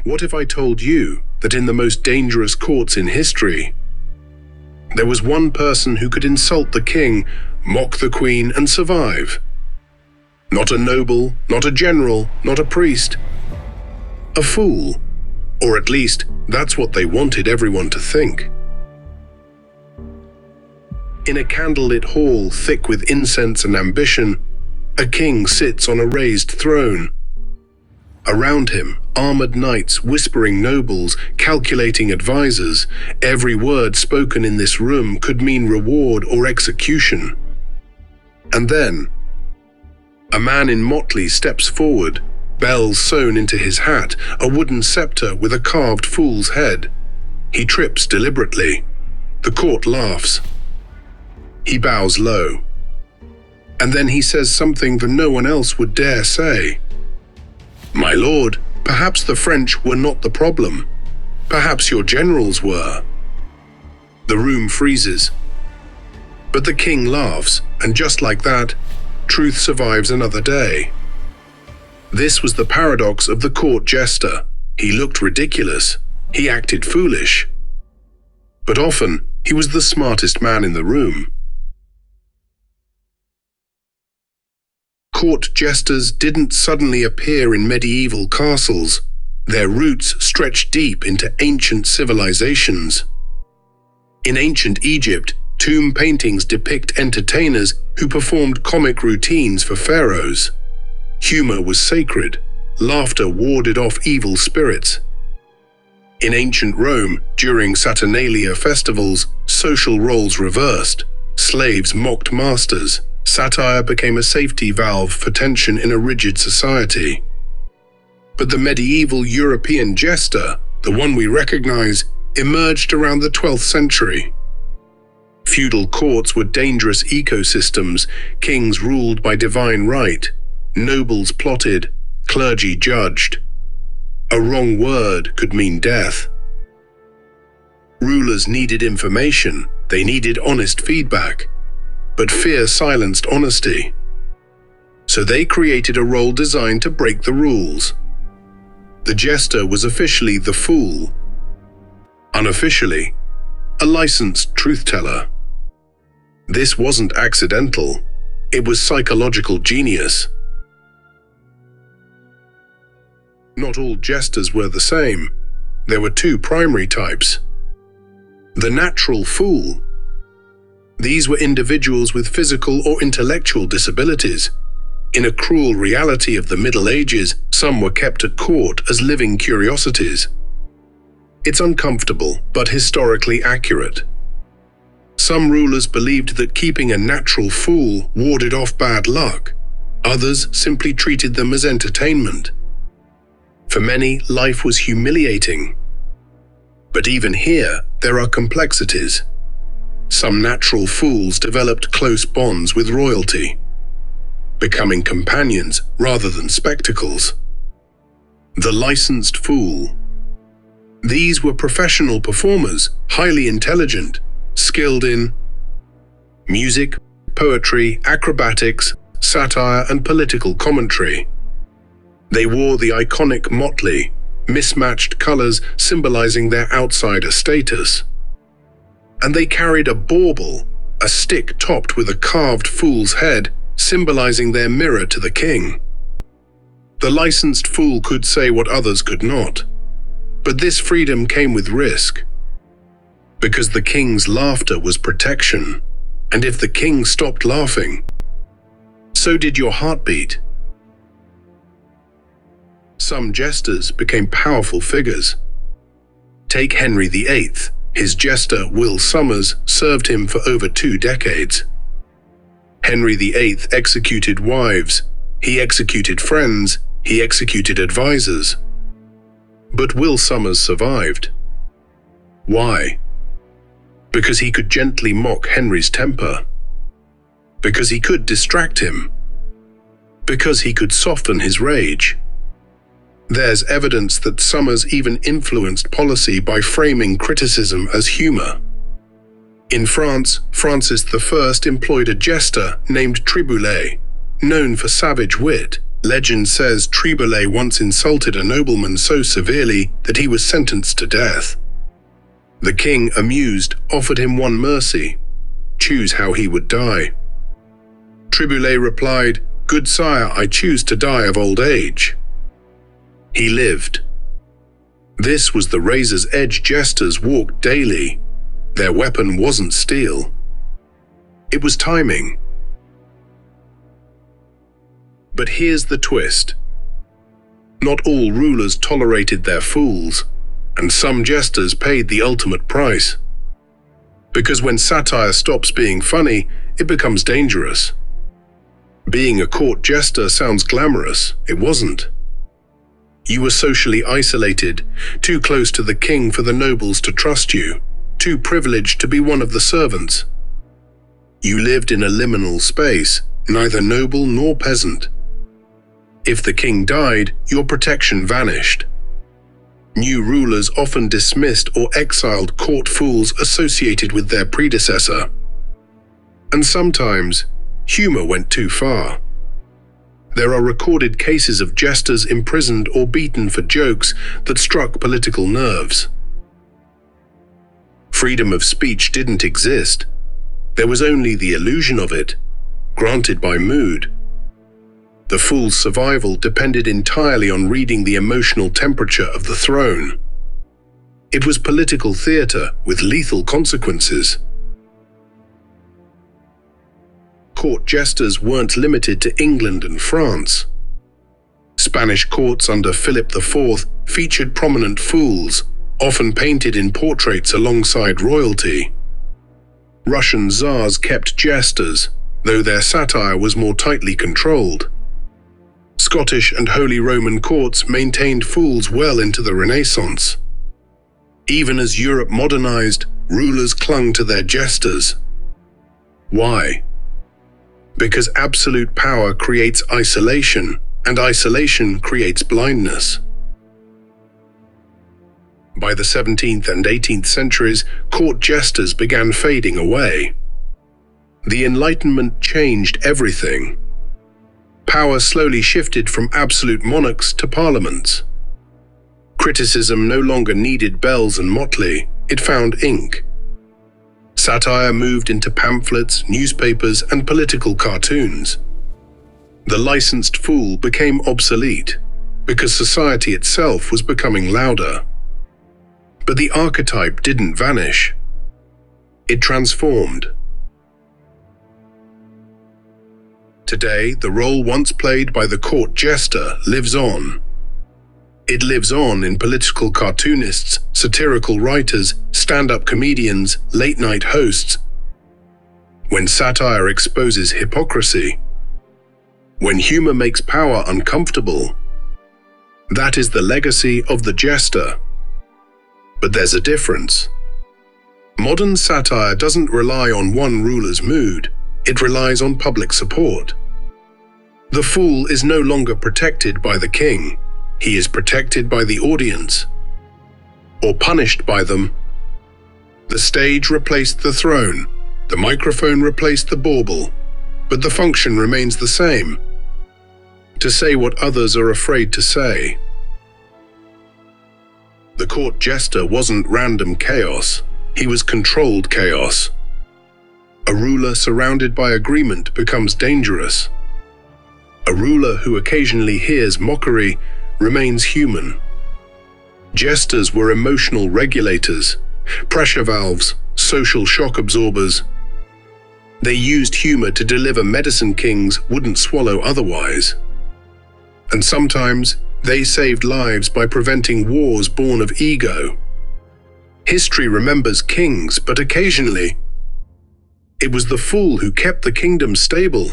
What if I told you that in the most dangerous courts in history, there was one person who could insult the king, mock the queen, and survive? Not a noble, not a general, not a priest. A fool. Or at least, that's what they wanted everyone to think. In a candlelit hall thick with incense and ambition, a king sits on a raised throne. Around him, armored knights, whispering nobles, calculating advisors. Every word spoken in this room could mean reward or execution. And then, a man in Motley steps forward, bells sewn into his hat, a wooden scepter with a carved fool's head. He trips deliberately. The court laughs. He bows low. And then he says something that no one else would dare say. "My lord, perhaps the French were not the problem. Perhaps your generals were." The room freezes. But the king laughs, and just like that, truth survives another day. This was the paradox of the court jester. He looked ridiculous. He acted foolish. But often, he was the smartest man in the room. Court jesters didn't suddenly appear in medieval castles. Their roots stretched deep into ancient civilizations. In ancient Egypt, tomb paintings depict entertainers who performed comic routines for pharaohs. Humor was sacred. Laughter warded off evil spirits. In ancient Rome, during Saturnalia festivals, social roles reversed. Slaves mocked masters. Satire became a safety valve for tension in a rigid society. But the medieval European jester, the one we recognize, emerged around the 12th century. Feudal courts were dangerous ecosystems, kings ruled by divine right, nobles plotted, clergy judged. A wrong word could mean death. Rulers needed information, they needed honest feedback. But fear silenced honesty. So they created a role designed to break the rules. The jester was officially the fool. Unofficially, a licensed truth-teller. This wasn't accidental. It was psychological genius. Not all jesters were the same. There were two primary types. The natural fool. These were individuals with physical or intellectual disabilities. In a cruel reality of the Middle Ages, some were kept at court as living curiosities. It's uncomfortable, but historically accurate. Some rulers believed that keeping a natural fool warded off bad luck. Others simply treated them as entertainment. For many, life was humiliating. But even here, there are complexities. Some natural fools developed close bonds with royalty, becoming companions rather than spectacles. The licensed fool. These were professional performers, highly intelligent, skilled in music, poetry, acrobatics, satire, and political commentary. They wore the iconic Motley, mismatched colors symbolizing their outsider status. And they carried a bauble, a stick topped with a carved fool's head, symbolizing their mirror to the king. The licensed fool could say what others could not. But this freedom came with risk. Because the king's laughter was protection, and if the king stopped laughing, so did your heartbeat. Some jesters became powerful figures. Take Henry VIII. His jester, Will Sommers, served him for over 2 decades. Henry VIII executed wives, he executed friends, he executed advisors. But Will Sommers survived. Why? Because he could gently mock Henry's temper. Because he could distract him. Because he could soften his rage. There's evidence that Sommers even influenced policy by framing criticism as humor. In France, Francis I employed a jester named Triboulet, known for savage wit. Legend says Triboulet once insulted a nobleman so severely that he was sentenced to death. The king, amused, offered him one mercy: choose how he would die. Triboulet replied, "Good sire, I choose to die of old age." He lived. This was the razor's edge jesters walked daily. Their weapon wasn't steel. It was timing. But here's the twist. Not all rulers tolerated their fools, and some jesters paid the ultimate price. Because when satire stops being funny, it becomes dangerous. Being a court jester sounds glamorous. It wasn't. You were socially isolated, too close to the king for the nobles to trust you, too privileged to be one of the servants. You lived in a liminal space, neither noble nor peasant. If the king died, your protection vanished. New rulers often dismissed or exiled court fools associated with their predecessor. And sometimes, humor went too far. There are recorded cases of jesters imprisoned or beaten for jokes that struck political nerves. Freedom of speech didn't exist. There was only the illusion of it, granted by mood. The fool's survival depended entirely on reading the emotional temperature of the throne. It was political theater with lethal consequences. Court jesters weren't limited to England and France. Spanish courts under Philip IV featured prominent fools, often painted in portraits alongside royalty. Russian czars kept jesters, though their satire was more tightly controlled. Scottish and Holy Roman courts maintained fools well into the Renaissance. Even as Europe modernized, rulers clung to their jesters. Why? Because absolute power creates isolation, and isolation creates blindness. By the 17th and 18th centuries, court jesters began fading away. The Enlightenment changed everything. Power slowly shifted from absolute monarchs to parliaments. Criticism no longer needed bells and Motley, it found ink. Satire moved into pamphlets, newspapers, and political cartoons. The licensed fool became obsolete, because society itself was becoming louder. But the archetype didn't vanish. It transformed. Today, the role once played by the court jester lives on. It lives on in political cartoonists, satirical writers, stand-up comedians, late-night hosts. When satire exposes hypocrisy, when humor makes power uncomfortable, that is the legacy of the jester. But there's a difference. Modern satire doesn't rely on one ruler's mood, it relies on public support. The fool is no longer protected by the king. He is protected by the audience, or punished by them. The stage replaced the throne, the microphone replaced the bauble, but the function remains the same: to say what others are afraid to say. The court jester wasn't random chaos, he was controlled chaos. A ruler surrounded by agreement becomes dangerous. A ruler who occasionally hears mockery remains human. Jesters were emotional regulators, pressure valves, social shock absorbers. They used humor to deliver medicine kings wouldn't swallow otherwise. And sometimes they saved lives by preventing wars born of ego. History remembers kings, but occasionally, it was the fool who kept the kingdom stable.